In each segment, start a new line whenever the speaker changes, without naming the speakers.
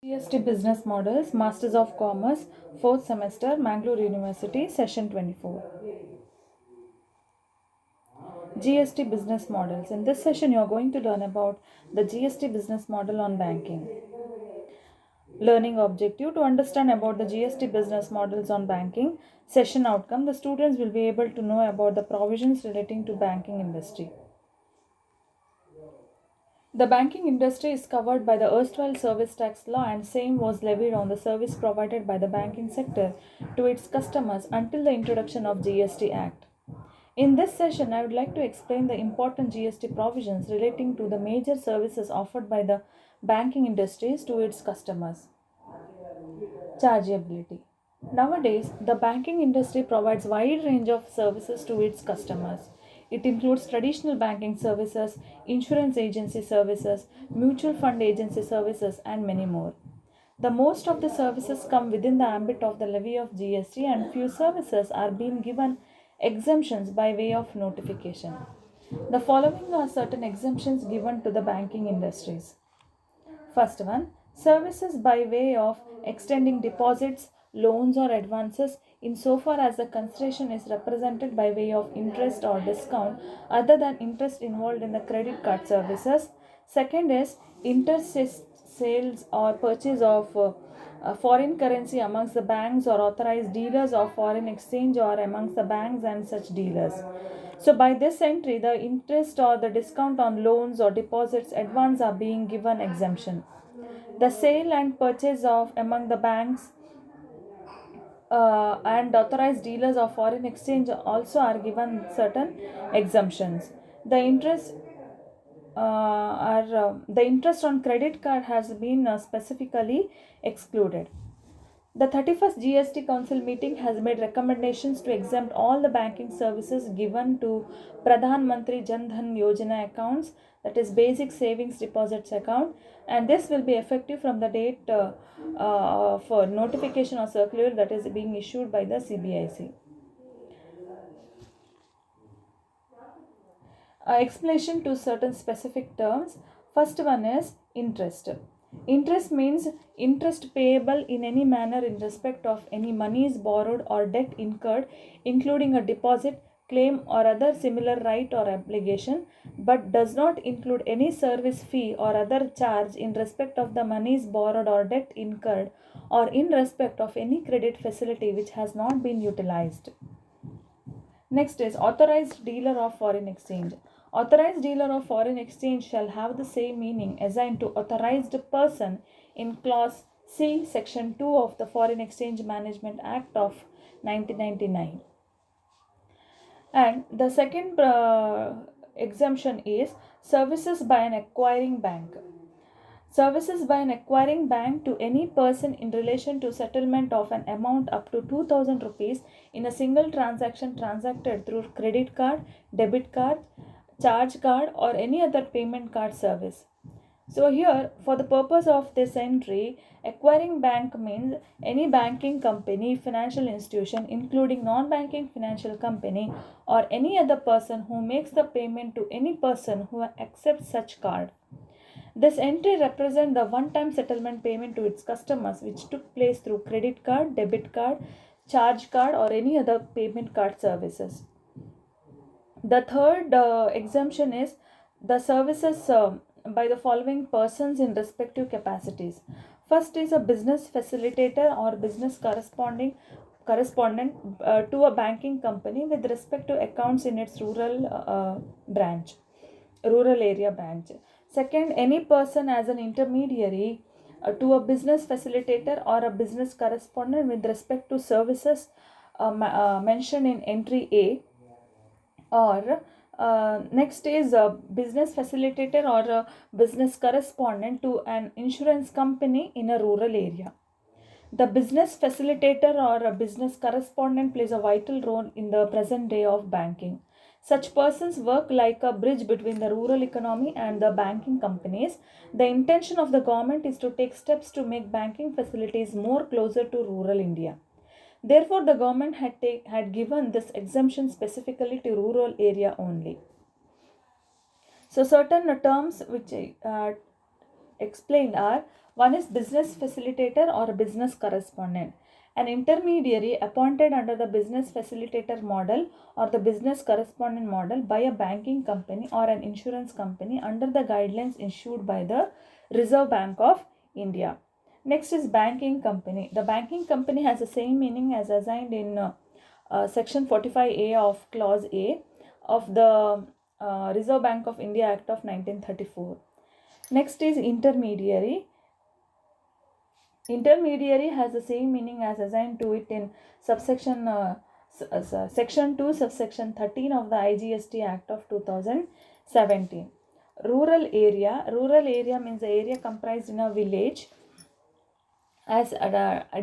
GST Business Models, Masters of Commerce, 4th semester, Mangalore University, Session 24. GST Business Models. In this session, you are going to learn about the GST business model on banking. Learning objective: to understand about the GST business models on banking. Session outcome: the students will be able to know about the provisions relating to banking industry. The banking industry is covered by the erstwhile service tax law, and same was levied on the service provided by the banking sector to its customers until the introduction of GST Act. In this session, I would like to explain the important GST provisions relating to the major services offered by the banking industries to its customers. Chargeability. Nowadays, the banking industry provides wide range of services to its customers. It includes traditional banking services, insurance agency services, mutual fund agency services, and many more. The most of the services come within the ambit of the levy of GST, and few services are being given exemptions by way of notification. The following are certain exemptions given to the banking industries. First one, services by way of extending deposits, loans, or advances insofar as the consideration is represented by way of interest or discount other than interest involved in the credit card services. Second is interest sales or purchase of foreign currency amongst the banks or authorized dealers of foreign exchange or amongst the banks and such dealers. So by this entry, the interest or the discount on loans or deposits advance are being given exemption. The sale and purchase of among the banks and authorized dealers of foreign exchange also are given certain exemptions. The interest on credit card has been specifically excluded. The 31st GST Council meeting has made recommendations to exempt all the banking services given to Pradhan Mantri Jan Dhan Yojana accounts, that is basic savings deposits account, and this will be effective from the date for notification or circular that is being issued by the CBIC. Explanation to certain specific terms. First one is interest. Interest means interest payable in any manner in respect of any monies borrowed or debt incurred, including a deposit, claim, or other similar right or obligation, but does not include any service fee or other charge in respect of the monies borrowed or debt incurred, or in respect of any credit facility which has not been utilized. Next is authorized dealer of foreign exchange. Authorized dealer of foreign exchange shall have the same meaning assigned to authorized person in clause C, section 2 of the Foreign Exchange Management Act of 1999. And the second exemption is services by an acquiring bank. Services by an acquiring bank to any person in relation to settlement of an amount up to 2000 rupees in a single transaction transacted through credit card, debit card, charge card, or any other payment card service. So here, for the purpose of this entry, acquiring bank means any banking company, financial institution, including non-banking financial company, or any other person who makes the payment to any person who accepts such card. This entry represents the one-time settlement payment to its customers which took place through credit card, debit card, charge card, or any other payment card services. The third exemption is the services by the following persons in respective capacities. First is a business facilitator or business correspondent to a banking company with respect to accounts in its rural area branch. Second, any person as an intermediary to a business facilitator or a business correspondent with respect to services mentioned in entry A, or next is a business facilitator or a business correspondent to an insurance company in a rural area. The business facilitator or a business correspondent plays a vital role in the present day of banking. Such persons work like a bridge between the rural economy and the banking companies. The intention of the government is to take steps to make banking facilities more closer to rural India. Therefore, the government had given this exemption specifically to rural area only. So certain terms which explained are: One is business facilitator or business correspondent. An intermediary appointed under the business facilitator model or the business correspondent model by a banking company or an insurance company under the guidelines issued by the Reserve Bank of India. Next is banking company. The banking company has the same meaning as assigned in section 45A of clause A of the Reserve Bank of India Act of 1934. Next is intermediary. Intermediary has the same meaning as assigned to it in subsection section 2 subsection 13 of the IGST Act of 2017. Rural area means the area comprised in a village as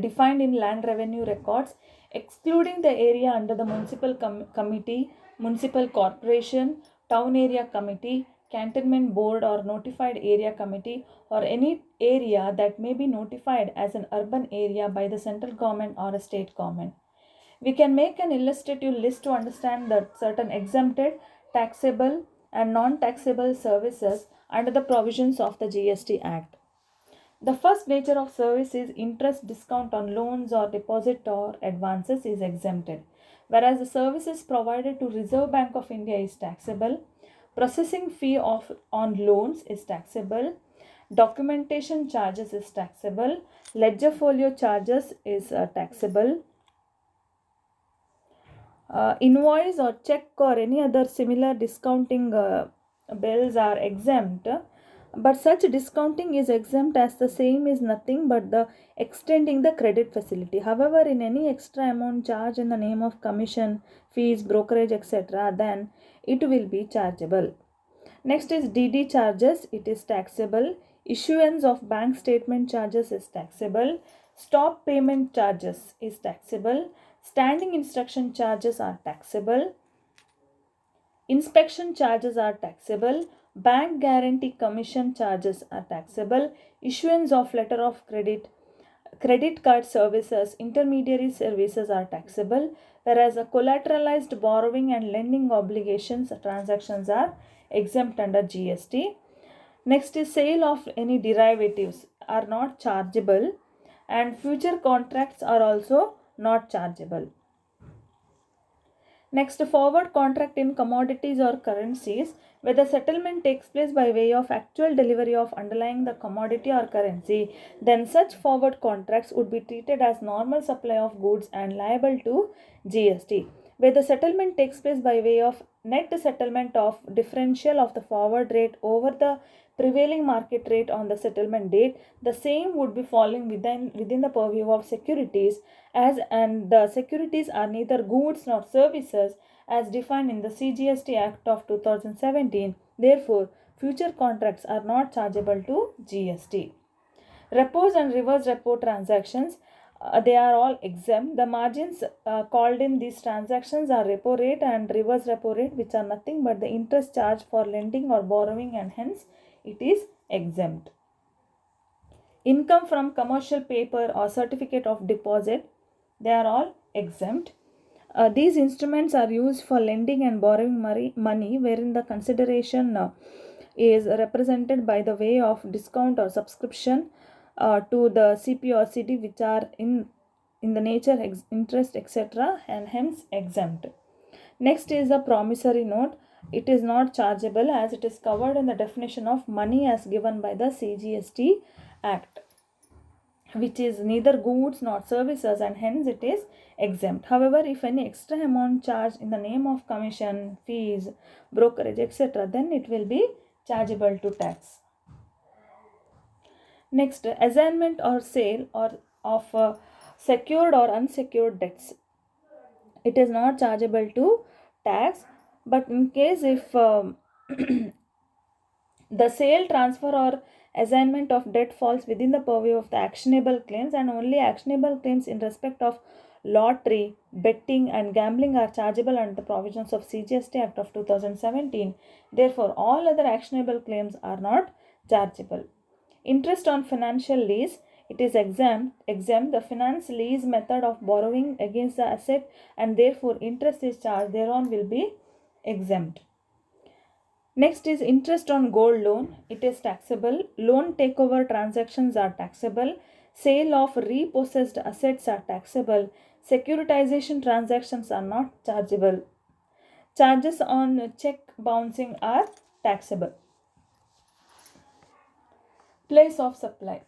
defined in land revenue records, excluding the area under the municipal committee, municipal corporation, town area committee, cantonment board or notified area committee, or any area that may be notified as an urban area by the central government or a state government. We can make an illustrative list to understand that certain exempted, taxable and non-taxable services under the provisions of the GST Act. The first nature of service is interest discount on loans or deposit or advances is exempted, whereas the services provided to Reserve Bank of India is taxable. Processing fee on loans is taxable. Documentation charges is taxable. Ledger folio charges is taxable. Invoice or check or any other similar discounting bills are exempt, but such discounting is exempt as the same is nothing but the extending the credit facility. However, in any extra amount charged in the name of commission, fees, brokerage, etc., then it will be chargeable. Next is DD charges, it is taxable. Issuance of bank statement charges is taxable. Stop payment charges is taxable. Standing instruction charges are taxable. Inspection charges are taxable. Bank guarantee commission charges are taxable. Issuance of letter of credit, credit card services, intermediary services are taxable, whereas a collateralized borrowing and lending obligations transactions are exempt under GST. Next is sale of any derivatives are not chargeable, and future contracts are also not chargeable. Next, forward contract in commodities or currencies, where the settlement takes place by way of actual delivery of underlying the commodity or currency, then such forward contracts would be treated as normal supply of goods and liable to GST. Where the settlement takes place by way of net settlement of differential of the forward rate over the prevailing market rate on the settlement date, the same would be falling within the purview of securities, as and the securities are neither goods nor services as defined in the CGST Act of 2017. Therefore, future contracts are not chargeable to GST. Repos and reverse repo transactions, they are all exempt. The margins called in these transactions are repo rate and reverse repo rate, which are nothing but the interest charged for lending or borrowing, and hence it is exempt. Income from commercial paper or certificate of deposit, they are all exempt. These instruments are used for lending and borrowing money wherein the consideration is represented by the way of discount or subscription to the CP or CD, which are in the nature interest, etc., and hence exempt. Next is the promissory note. It is not chargeable as it is covered in the definition of money as given by the CGST Act, which is neither goods nor services, and hence it is exempt. However, if any extra amount charged in the name of commission, fees, brokerage, etc., then it will be chargeable to tax. Next, assignment or sale or of secured or unsecured debts. It is not chargeable to tax, but in case if the sale, transfer or assignment of debt falls within the purview of the actionable claims, and only actionable claims in respect of lottery, betting and gambling are chargeable under the provisions of CGST Act of 2017. Therefore, all other actionable claims are not chargeable. Interest on financial lease, it is exempt. The finance lease method of borrowing against the asset, and therefore interest is charged thereon will be exempt. Next is interest on gold loan. It is taxable. Loan takeover transactions are taxable. Sale of repossessed assets are taxable. Securitization transactions are not chargeable. Charges on check bouncing are taxable. Place of supply.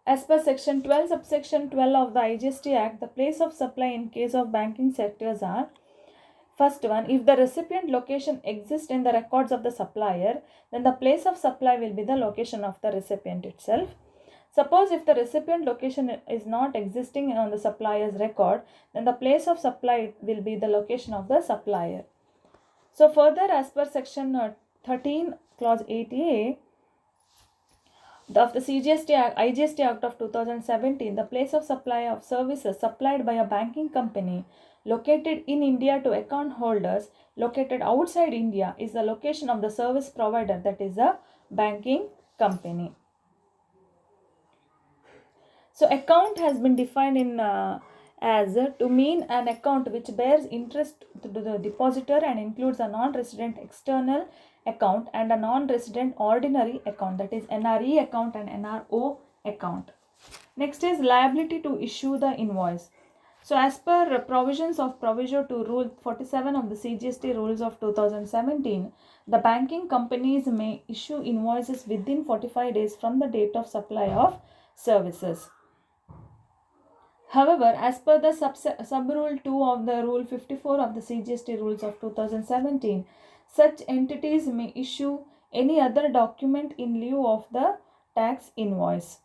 As per section 12, subsection 12 of the IGST Act, the place of supply in case of banking sectors are: first one, if the recipient location exists in the records of the supplier, then the place of supply will be the location of the recipient itself. Suppose if the recipient location is not existing on the supplier's record, then the place of supply will be the location of the supplier. So further, as per section 13 clause 8a of the IGST Act of 2017, the place of supply of services supplied by a banking company located in India to account holders located outside India is the location of the service provider, that is a banking company. So account has been defined in as to mean an account which bears interest to the depositor and includes a non-resident external account and a non-resident ordinary account, that is NRE account and NRO account. Next is liability to issue the invoice. So as per provisions of Proviso to Rule 47 of the CGST Rules of 2017, the banking companies may issue invoices within 45 days from the date of supply of services. However, as per the sub-rule 2 of the Rule 54 of the CGST Rules of 2017, such entities may issue any other document in lieu of the tax invoice.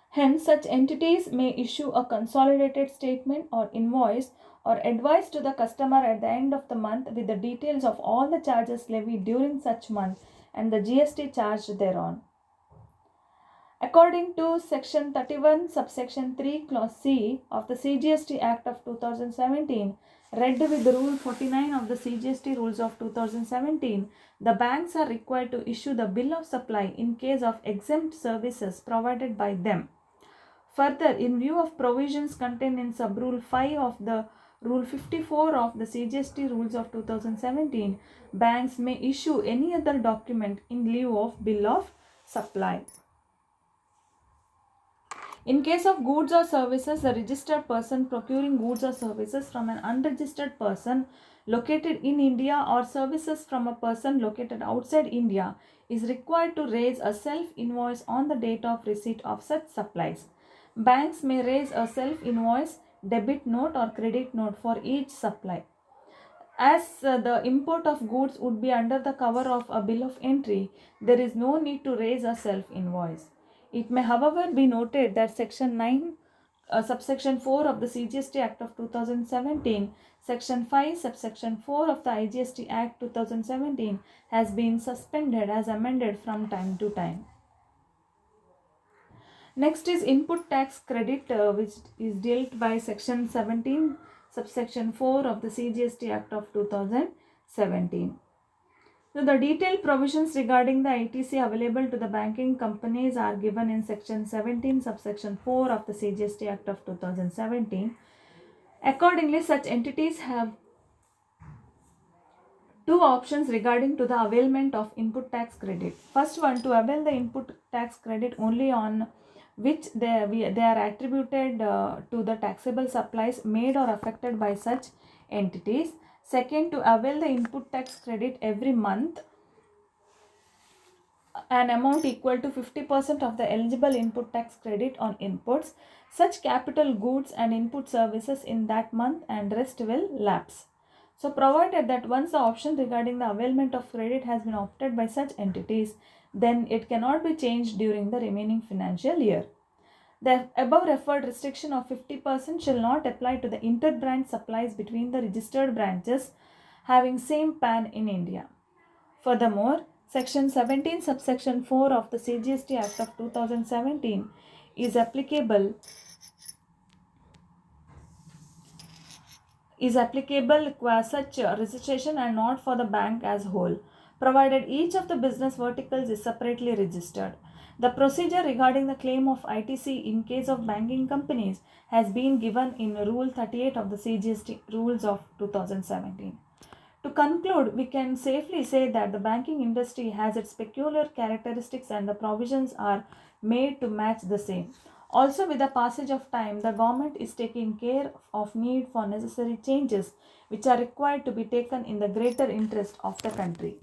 Hence, such entities may issue a consolidated statement or invoice or advice to the customer at the end of the month with the details of all the charges levied during such month and the GST charged thereon. According to section 31 subsection 3 clause C of the CGST Act of 2017, read with Rule 49 of the CGST Rules of 2017, the banks are required to issue the bill of supply in case of exempt services provided by them. Further, in view of provisions contained in sub-rule 5 of the Rule 54 of the CGST Rules of 2017, banks may issue any other document in lieu of bill of supply. In case of goods or services, the registered person procuring goods or services from an unregistered person located in India or services from a person located outside India is required to raise a self-invoice on the date of receipt of such supplies. Banks may raise a self-invoice, debit note or credit note for each supply. As the import of goods would be under the cover of a bill of entry, there is no need to raise a self-invoice. It may, however, be noted that Section 9, subsection 4 of the CGST Act of 2017, Section 5, subsection 4 of the IGST Act 2017 has been suspended as amended from time to time. Next is input tax credit, which is dealt by Section 17, subsection 4 of the CGST Act of 2017. So the detailed provisions regarding the ITC available to the banking companies are given in Section 17, subsection 4 of the CGST Act of 2017. Accordingly, such entities have two options regarding to the availment of input tax credit. First one, to avail the input tax credit only on which they are attributed to the taxable supplies made or affected by such entities. Second, to avail the input tax credit every month, an amount equal to 50% of the eligible input tax credit on inputs, such capital goods and input services in that month, and rest will lapse. So provided that once the option regarding the availment of credit has been opted by such entities, then it cannot be changed during the remaining financial year. The above referred restriction of 50% shall not apply to the inter-branch supplies between the registered branches having same PAN in India. Furthermore, Section 17, subsection 4 of the CGST Act of 2017 is applicable qua such registration and not for the bank as whole, provided each of the business verticals is separately registered. The procedure regarding the claim of ITC in case of banking companies has been given in Rule 38 of the CGST rules of 2017. To conclude, we can safely say that the banking industry has its peculiar characteristics and the provisions are made to match the same. Also, with the passage of time, the government is taking care of need for necessary changes which are required to be taken in the greater interest of the country.